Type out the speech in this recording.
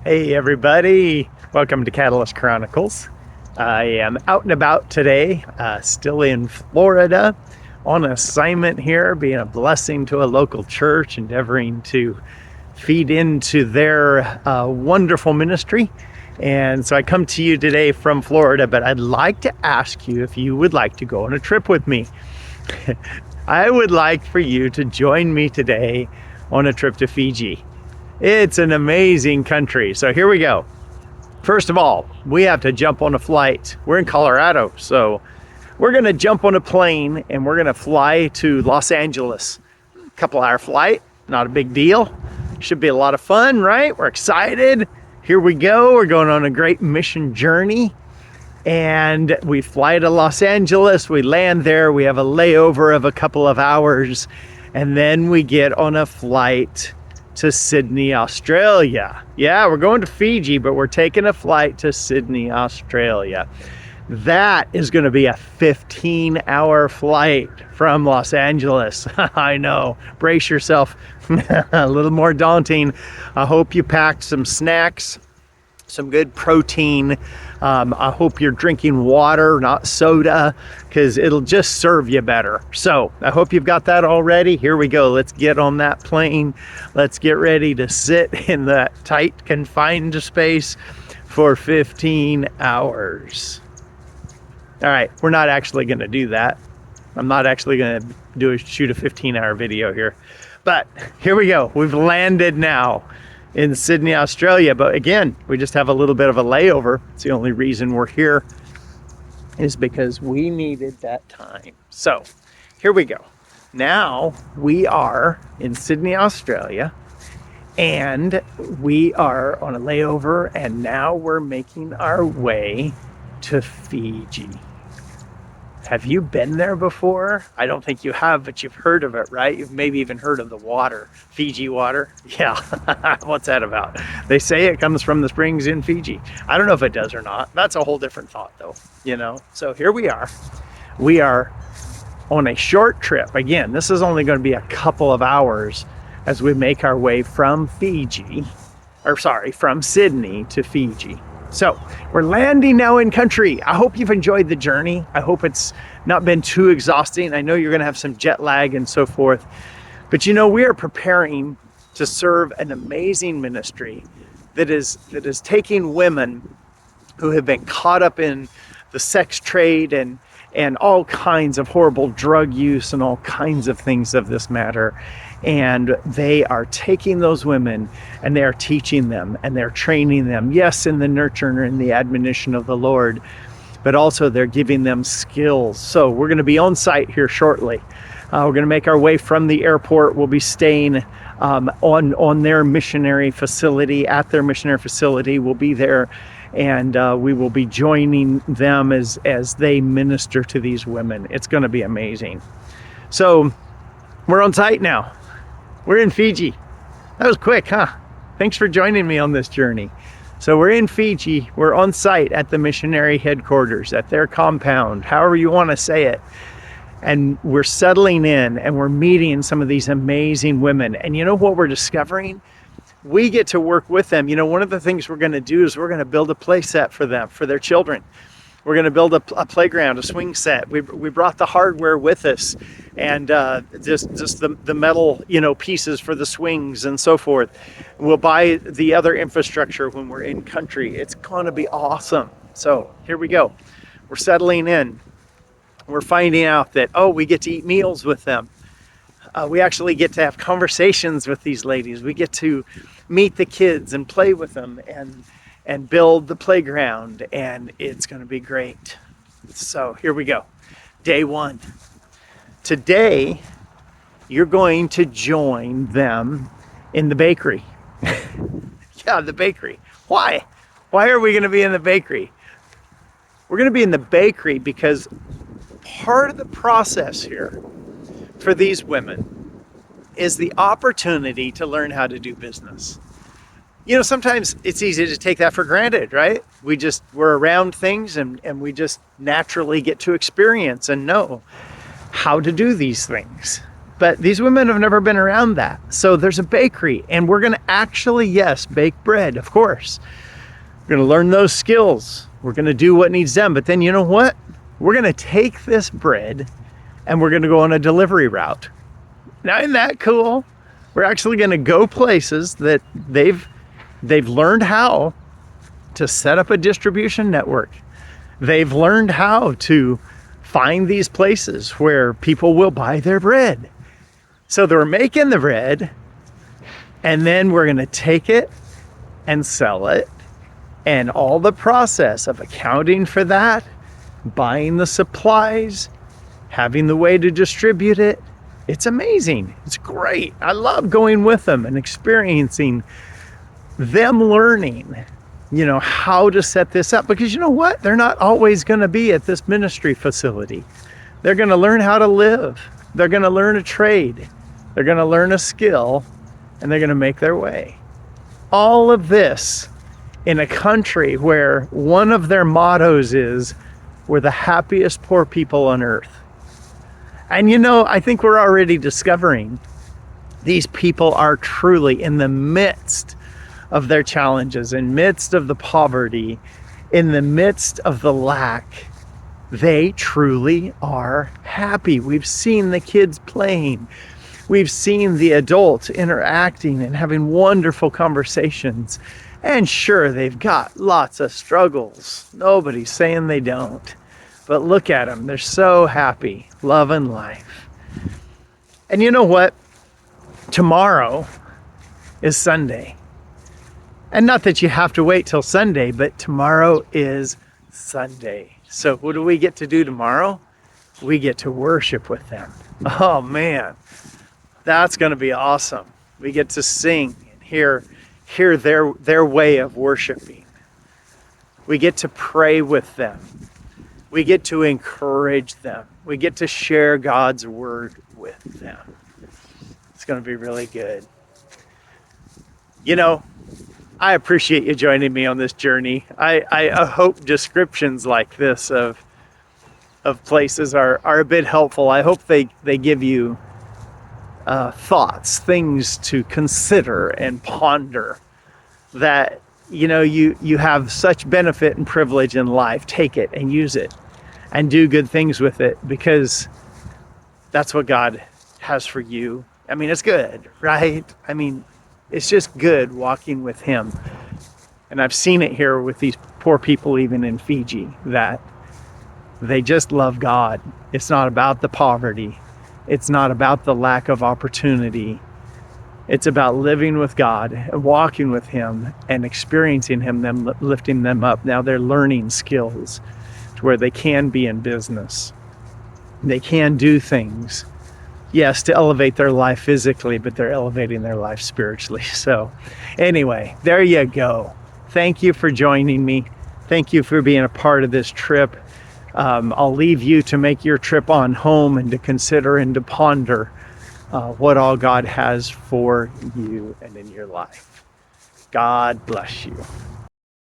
Hey everybody, welcome to Catalyst Chronicles. I am out and about today, still in Florida, on assignment here, being a blessing to a local church, endeavoring to feed into their wonderful ministry. And so I come to you today from Florida, but I'd like to ask you if you would like to go on a trip with me. I would like for you to join me today on a trip to Fiji. It's an amazing country. So here we go. First of all, we have to jump on a flight. We're in Colorado, so we're going to jump on a plane and we're going to fly to Los Angeles. A couple-hour flight, not a big deal. Should be a lot of fun, right? We're excited. Here we go. We're going on a great mission journey. And we fly to Los Angeles. We land there. We have a layover of a couple of hours. And then we get on a flight to Sydney, Australia. Yeah, we're going to Fiji, but we're taking a flight to Sydney, Australia. That is going to be a 15-hour flight from Los Angeles. I know, brace yourself. A little more daunting. I hope you packed some snacks, some good protein. I hope you're drinking water, not soda, because it'll just serve you better. So I hope you've got that already. Here we go. Let's get on that plane. Let's get ready to sit in that tight, confined space for 15 hours. All right, we're not actually going to do that. I'm not actually going to shoot a 15-hour video here. But here we go. We've landed now in Sydney, Australia. But again, we just have a little bit of a layover. It's the only reason we're here is because we needed that time. So here we go. Now we are in Sydney, Australia, and we are on a layover, and now we're making our way to Fiji. Have you been there before? I don't think you have, but you've heard of it, right? You've maybe even heard of the water, Fiji water. Yeah, what's that about? They say it comes from the springs in Fiji. I don't know if it does or not. That's a whole different thought though, you know? So here we are. We are on a short trip. Again, this is only going to be a couple of hours as we make our way from from Sydney to Fiji. So we're landing now in country. I hope you've enjoyed the journey. I hope it's not been too exhausting. I know you're going to have some jet lag and so forth. But you know, we are preparing to serve an amazing ministry that is taking women who have been caught up in the sex trade and all kinds of horrible drug use and all kinds of things of this matter. And they are taking those women and they are teaching them and they're training them, yes, in the nurture and the admonition of the Lord, but also they're giving them skills. So we're going to be on site here shortly. We're going to make our way from the airport. We'll be staying on their missionary facility, at their missionary facility. We'll be there, and we will be joining them as they minister to these women. It's going to be amazing. So we're on site now. We're in Fiji. That was quick, huh? Thanks for joining me on this journey. So we're in Fiji. We're on site at the missionary headquarters, at their compound, however you want to say it. And we're settling in and we're meeting some of these amazing women. And you know what we're discovering? We get to work with them. You know, one of the things we're going to do is we're going to build a play set for them, for their children. We're going to build a playground, a swing set. We brought the hardware with us, and just the metal, you know, pieces for the swings and so forth. We'll buy the other infrastructure when we're in country. It's going to be awesome. So here we go. We're settling in. We're finding out that, we get to eat meals with them. We actually get to have conversations with these ladies. We get to meet the kids and play with them and build the playground, and it's going to be great. So here we go. Day one. Today, you're going to join them in the bakery. Yeah, the bakery. Why? Why are we going to be in the bakery? We're going to be in the bakery because part of the process here for these women is the opportunity to learn how to do business. You know, sometimes it's easy to take that for granted, right? We're around things and we just naturally get to experience and know how to do these things. But these women have never been around that. So there's a bakery, and we're going to actually, yes, bake bread, of course. We're going to learn those skills. We're going to do what needs done. But then you know what? We're going to take this bread and we're going to go on a delivery route. Now, isn't that cool? We're actually going to go places that they've learned how to set up a distribution network. They've learned how to find these places where people will buy their bread. So they're making the bread, and then we're going to take it and sell it. And all the process of accounting for that, buying the supplies, having the way to distribute it, it's amazing. It's great. I love going with them and experiencing them learning, how to set this up. Because you know what? They're not always going to be at this ministry facility. They're going to learn how to live. They're going to learn a trade. They're going to learn a skill, and they're going to make their way. All of this in a country where one of their mottos is, we're the happiest poor people on earth. And I think we're already discovering these people are truly in the midst of their challenges, in midst of the poverty, in the midst of the lack. They truly are happy. We've seen the kids playing. We've seen the adults interacting and having wonderful conversations. And sure, they've got lots of struggles. Nobody's saying they don't. But look at them. They're so happy, loving life. And you know what? Tomorrow is Sunday. And not that you have to wait till Sunday, but tomorrow is Sunday. So what do we get to do tomorrow? We get to worship with them. Oh man, that's going to be awesome. We get to sing and hear their way of worshiping. We get to pray with them. We get to encourage them. We get to share God's word with them. It's going to be really good. I appreciate you joining me on this journey. I hope descriptions like this of places are a bit helpful. I hope they give you thoughts, things to consider and ponder, that you have such benefit and privilege in life. Take it and use it and do good things with it, because that's what God has for you. I mean, it's good, right? I mean, it's just good walking with him. And I've seen it here with these poor people, even in Fiji, that they just love God. It's not about the poverty. It's not about the lack of opportunity. It's about living with God and walking with him and experiencing him, them lifting them up. Now they're learning skills to where they can be in business. They can do things, yes, to elevate their life physically, but they're elevating their life spiritually. So anyway, there you go. Thank you for joining me. Thank you for being a part of this trip. I'll leave you to make your trip on home and to consider and to ponder what all God has for you and in your life. God bless you.